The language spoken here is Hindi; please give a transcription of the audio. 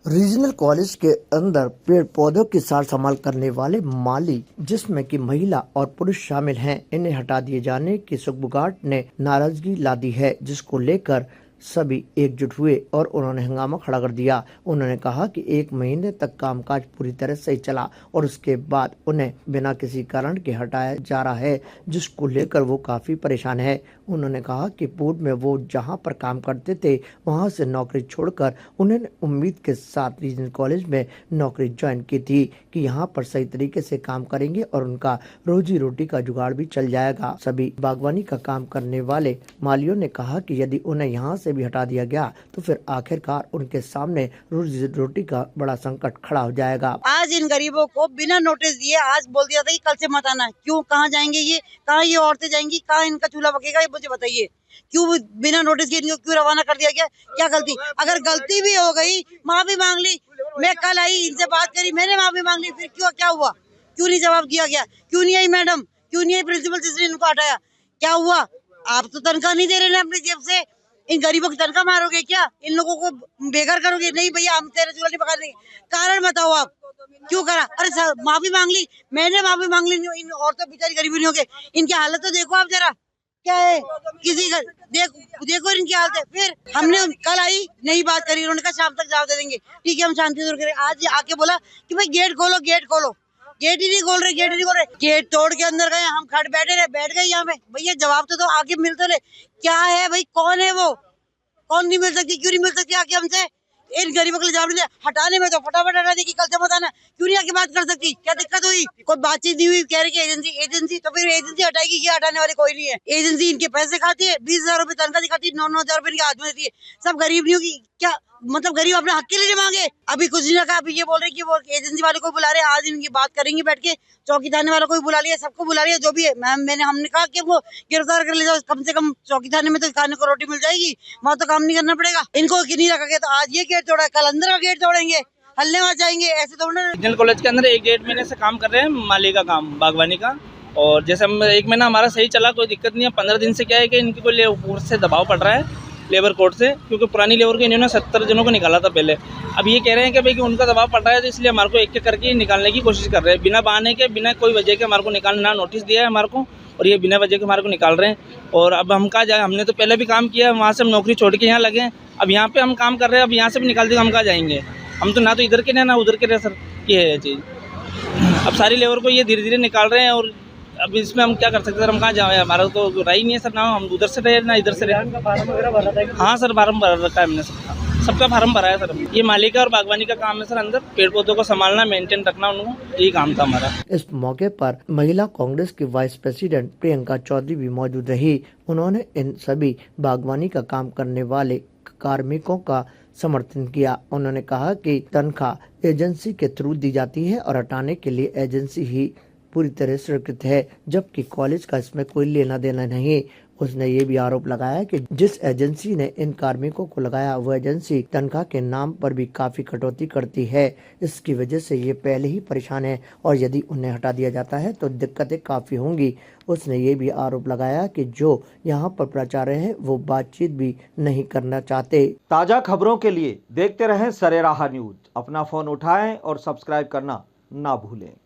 रीजनल कॉलेज के अंदर पेड़ पौधों की सार संभाल करने वाले माली, जिसमें कि महिला और पुरुष शामिल हैं, इन्हें हटा दिए जाने की सुगबुगाहट ने नाराजगी ला दी है, जिसको लेकर सभी एकजुट हुए और उन्होंने हंगामा खड़ा कर दिया। उन्होंने कहा कि 1 महीने तक कामकाज पूरी तरह से चला और उसके बाद उन्हें बिना किसी कारण के हटाया जा रहा है, जिसको लेकर वो काफी परेशान है। उन्होंने कहा कि पूर्व में वो जहां पर काम करते थे वहां से नौकरी छोड़कर उन्होंने उम्मीद के साथ रीजनल कॉलेज में नौकरी ज्वाइन की थी कि यहां पर सही तरीके से काम करेंगे और उनका रोजी रोटी का जुगाड़ भी चल जाएगा। सभी बागवानी का काम करने वाले मालियों ने कहा कि यदि उन्हें यहाँ से भी हटा दिया गया तो फिर आखिरकार उनके सामने रोजी रोटी का बड़ा संकट खड़ा हो जाएगा। आज इन गरीबों को बिना नोटिस दिए आज बोल दिया था कि कल से मत आना। क्यों? कहाँ जाएंगे ये? कहाँ ये औरतें जाएंगी? कहाँ इनका चूल्हा पकेगा? ये मुझे बताइए। क्यों बिना नोटिस के इनको क्यों रवाना कर दिया गया? क्या गलती? अगर गलती भी हो गई, माफी मांग ली। मैं कल आई, इनसे बात करी, मैंने माफी मांग ली, फिर क्यों क्या हुआ? क्यों नहीं जवाब दिया गया? क्यों नहीं आई मैडम? क्यों नहीं आई प्रिंसिपल जिसने इनको हटाया? क्या हुआ? आप तो तनख्वाह नहीं दे रहे ना अपनी जेब से। इन गरीबों की तनख्वाह मारोगे क्या? इन लोगों को बेघर करोगे? नहीं भैया, हम तेरा चूल्हा नहीं पका देंगे। कारण बताओ आप क्यों करा? अरे माफी मांग ली, मैंने माफी मांग ली। इन औरतों बेचारी गरीबी नहीं होगी। इनकी हालत तो देखो आप जरा, क्या है? किसी का देखो इनकी हालत है। फिर हमने कल आई, नहीं बात करी, उन्होंने कहा शाम तक जवाब दे देंगे। ठीक है, हम शांति से करें। आज आके बोला कि भाई गेट खोलो, गेट खोलो। गेट ही नहीं खोल रहे, गेट ही नहीं खोल रहे। गेट तोड़ के अंदर गए, हम खड़ बैठ गए यहाँ पे। भैया जवाब तो दो, आके मिलते रहे। क्या है भाई? कौन है वो? कौन नहीं मिल सकती? क्यों नहीं मिल सकती आके हमसे? इन गरीबों के लिए जवाब नहीं दिया। हटाने में तो फटाफट हटा दी कि कल से मत आना। क्यों नहीं आके बात कर सकती? क्या दिक्कत हुई? कोई बातचीत नहीं हुई? कह रही कि एजेंसी तो फिर एजेंसी हटाएगी, ये हटाने वाले कोई नहीं है। एजेंसी इनके पैसे खाती है, 20,000 रुपए तनख्वाह दिखाती है, 9,000 रुपए इनके हाथ में देती है। सब गरीब नहीं होगी क्या? मतलब गरीब अपने हक के लिए मांगे। अभी कुछ नहीं रखा, अभी ये बोल रहे कि वो एजेंसी वाले को बुला रहे। आज इनकी बात करेंगे बैठ के। चौकी थाने वालों को भी बुला लिया, सबको बुला लिया, जो भी है। हमने कहा कि वो गिरफ्तार कर ले जाओ, कम से कम चौकी थाने में तो खाने को रोटी मिल जाएगी, वहाँ तो काम नहीं करना पड़ेगा। इनको नहीं रखा गया तो आज ये गेट तोड़ा, कल अंदर का गेट तोड़ेंगे, हल्ले वहाँ जाएंगे। ऐसे थोड़ा। रीजनल कॉलेज के अंदर 1-1.5 महीने से काम कर रहे हैं, माली का काम, बागवानी का। और जैसे हम 1 महीना हमारा सही चला, कोई दिक्कत नहीं है। 15 दिन से क्या है कि इनकी कोई ऊपर से दबाव पड़ रहा है लेबर कोर्ट से, क्योंकि पुरानी लेबर को इन्होंने 70 जनों को निकाला था पहले। अब ये कह रहे हैं कि भाई कि उनका दबाव पड़ रहा है, तो इसलिए हमारे को एक करके निकालने की कोशिश कर रहे हैं, बिना बहाने के, बिना कोई वजह के हमारे को निकालना। नोटिस दिया है हमारे को और ये बिना वजह के हमारे को निकाल रहे हैं। और अब हम कहाँ जाए? हमने तो पहले भी काम किया, वहाँ से हम नौकरी छोड़ के यहाँ लगे। अब यहाँ पे हम काम कर रहे हैं, अब यहाँ से भी निकाल देंगे, हम कहाँ जाएंगे? हम तो ना तो इधर के ना उधर के रहे सर, ये है चीज़। अब सारी लेबर को ये धीरे धीरे निकाल रहे हैं और अब इसमें हम क्या कर सकते हैं सर? हम कहाँ जाए? हमारा तो राय नहीं है सर, ना हम उधर से रहे ना इधर से रहे। हाँ सर, फार्म भर रखा है हमने, सबका फार्म भरा है सर। ये माली का और बागवानी का काम है सर, अंदर पेड़ पौधों को संभालना, मेंटेन रखना, उनको यही काम था हमारा। इस मौके पर महिला कांग्रेस की वाइस प्रेसिडेंट प्रियंका चौधरी भी मौजूद रही। उन्होंने इन सभी बागवानी का काम करने वाले कार्मिकों का समर्थन किया। उन्होंने कहा कि तनख्वाह एजेंसी के थ्रू दी जाती है और हटाने के लिए एजेंसी ही पूरी तरह स्वीकृत है, जबकि कॉलेज का इसमें कोई लेना देना नहीं। उसने ये भी आरोप लगाया कि जिस एजेंसी ने इन कार्मिकों को लगाया वो एजेंसी तनख्वाह के नाम पर भी काफी कटौती करती है। इसकी वजह से ये पहले ही परेशान है और यदि उन्हें हटा दिया जाता है तो दिक्कतें काफी होंगी। उसने ये भी आरोप लगाया कि जो यहाँ पर प्राचार्य हैं वो बातचीत भी नहीं करना चाहते। ताजा खबरों के लिए देखते रहें सरेराह न्यूज। अपना फोन उठाएं और सब्सक्राइब करना ना भूलें।